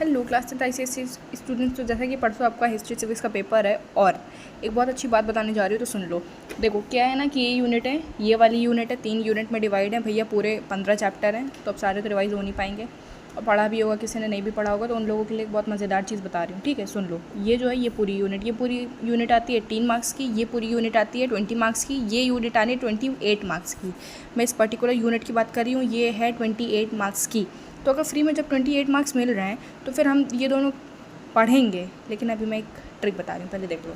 Hello class 10th ICSE students. तो जैसा कि परसों आपका हिस्ट्री सिविक्स का पेपर है और एक बहुत अच्छी बात बताने जा रही हूँ, तो सुन लो। देखो क्या है ना कि ये यूनिट है, ये वाली यूनिट है, 3 यूनिट में डिवाइड है भैया, पूरे 15 चैप्टर हैं, तो अब सारे तो रिवाइज हो नहीं पाएंगे और पढ़ा भी होगा, किसी ने नहीं भी पढ़ा होगा, तो उन लोगों के लिए एक बहुत मज़ेदार चीज़ बता रही हूँ। ठीक है, सुन लो। ये जो है ये पूरी यूनिट आती है 18 मार्क्स की, ये पूरी यूनिट आती है 20 मार्क्स की, ये यूनिट आनी है 28 मार्क्स की। मैं इस पर्टिकुलर यूनिट की बात कर रही हूँ, ये है 28 मार्क्स की। तो अगर फ्री में जब 28 मार्क्स मिल रहे हैं तो फिर हम ये दोनों पढ़ेंगे। लेकिन अभी मैं एक ट्रिक बता रही हूँ, पहले देख लो।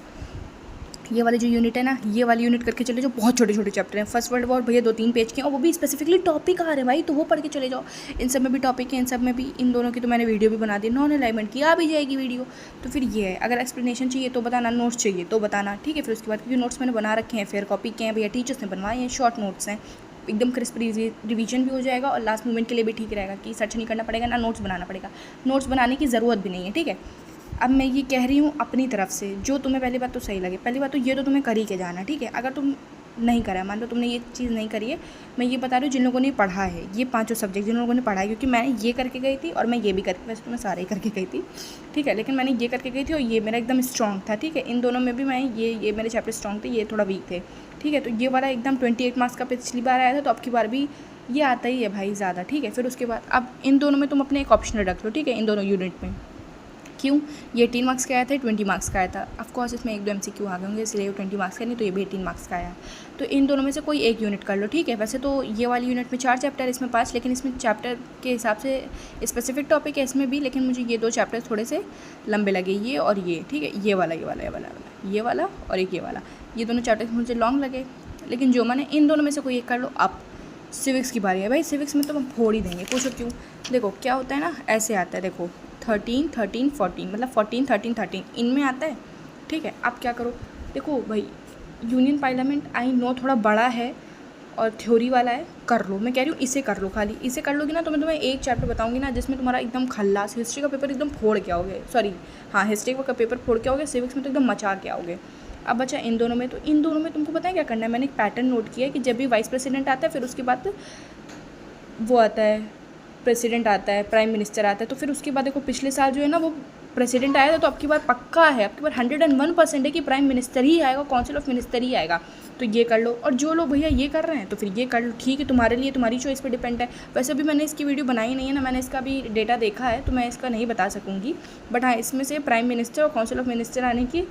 ये वाली जो यूनिट है ना, ये वाली यूनिट करके चले जाओ, बहुत छोटे छोटे चैप्टर हैं। फर्स्ट वर्ल्ड वॉर भैया 2-3 पेज के, और वो भी स्पेसिफिकली टॉपिक आ रहे हैं भाई, तो वो पढ़ के चले जाओ। इन सब में भी टॉपिक है, इन सब में भी, इन दोनों की तो मैंने वीडियो भी बना दी, नॉन अलाइनमेंट की आ भी जाएगी वीडियो। तो फिर ये है, अगर एक्सप्लेनेशन चाहिए तो बताना, नोट्स चाहिए तो बताना। ठीक है, फिर उसके बाद क्योंकि नोट्स मैंने बना रखे हैं, फेयर कॉपी के हैं भैया, टीचर्स ने बनवाए हैं, शॉर्ट नोट्स हैं, एकदम क्रिस्प रिवीजन भी हो जाएगा और लास्ट मोमेंट के लिए भी ठीक रहेगा कि सर्च नहीं करना पड़ेगा ना नोट्स बनाना पड़ेगा। नोट्स बनाने की ज़रूरत भी नहीं है। ठीक है, अब मैं ये कह रही हूँ अपनी तरफ से, जो तुम्हें पहली बात तो सही लगे। पहली बात तो ये तो तुम्हें कर ही के जाना। ठीक है, अगर तुम नहीं करा है, मान लो तुमने ये चीज़ नहीं करी है, मैं ये बता रही हूँ जिन लोगों ने पढ़ा है, ये 5 सब्जेक्ट जिन लोगों ने पढ़ा है, क्योंकि मैंने ये करके गई थी और मैं ये भी करके, वैसे तो मैं सारे ही करके गई थी। ठीक है, लेकिन मैंने ये करके गई थी और ये मेरा एकदम स्ट्रॉन्ग था। ठीक है, इन दोनों में भी मैं ये मेरे चैप्टर स्ट्रॉन्ग थे, ये थोड़ा वीक थे। ठीक है, तो ये वाला एकदम 28 मार्क्स का पिछली बार आया था, तो अब की बार भी ये आता ही है भाई ज़्यादा। ठीक है, फिर उसके बाद अब इन दोनों में तुम अपने एक ऑप्शनल रख लो। ठीक है, इन दोनों यूनिट में क्यों, ये 18 मार्क्स का आया था, 20 मार्क्स का आया था। ऑफकोर्स इसमें 1-2 MCQ आ गए होंगे, इसलिए 20 मार्क्स का नहीं, तो ये भी 18 मार्क्स का आया। तो इन दोनों में से कोई एक यूनिट कर लो। ठीक है, वैसे तो ये वाली यूनिट में 4 चैप्टर, इसमें 5, लेकिन इसमें चैप्टर के हिसाब से स्पेसिफिक टॉपिक है इसमें भी, लेकिन मुझे ये 2 चैप्टर थोड़े से लंबे लगे, ये और ये। ठीक है, ये वाला और एक ये वाला, ये दोनों चैप्टर मुझे लॉन्ग लगे, लेकिन जो मैंने इन दोनों में से कोई एक कर लो। अब सिविक्स की बारी है भाई, सिविक्स में तो हम फोड़ ही देंगे, पूछो क्यों। देखो क्या होता है ना, ऐसे आता है, देखो 13, 13, 14, मतलब 14, 13, 13 इनमें आता है। ठीक है, आप क्या करो, देखो भाई, यूनियन पार्लियामेंट आई नो थोड़ा बड़ा है और थ्योरी वाला है, कर लो। मैं कह रही हूँ इसे कर लो, खाली इसे कर लोगी ना, तो मैं तुम्हें एक चैप्टर बताऊंगी ना जिसमें तुम्हारा एकदम खल्लास, हिस्ट्री का पेपर एकदम फोड़ के आओगे, सॉरी हाँ हिस्ट्री का पेपर फोड़ के आओगे, सिविक्स में तो एकदम मचा के आओगे। अब बचा इन दोनों में, तो इन दोनों में तुमको पता है क्या करना है। मैंने एक पैटर्न नोट किया है कि जब भी वाइस प्रेसिडेंट आता है, फिर उसके बाद वो आता है, प्रेसिडेंट आता है, प्राइम मिनिस्टर आता है, तो फिर उसके बाद देखो पिछले साल जो है ना वो प्रेसिडेंट आया था, तो अब की बार पक्का है, अब की बार 101% है कि प्राइम मिनिस्टर ही आएगा, काउंसिल ऑफ मिनिस्टर ही आएगा। तो ये कर लो, और जो लोग भैया ये कर रहे हैं तो फिर ये कर लो। ठीक है, तुम्हारे लिए, तुम्हारी चॉइस पे डिपेंड है। वैसे भी मैंने इसकी वीडियो बनाई नहीं है ना, मैंने इसका भी डेटा देखा है, तो मैं इसका नहीं बता सकूँगी, बट हाँ इसमें से प्राइम मिनिस्टर और काउंसिल ऑफ मिनिस्टर आने की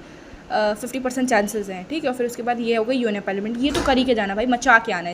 50% चांसेस हैं। ठीक है, और फिर उसके बाद ये हो गई यूनियन पार्लियामेंट, ये तो कर ही के जाना भाई, मचा के आना है।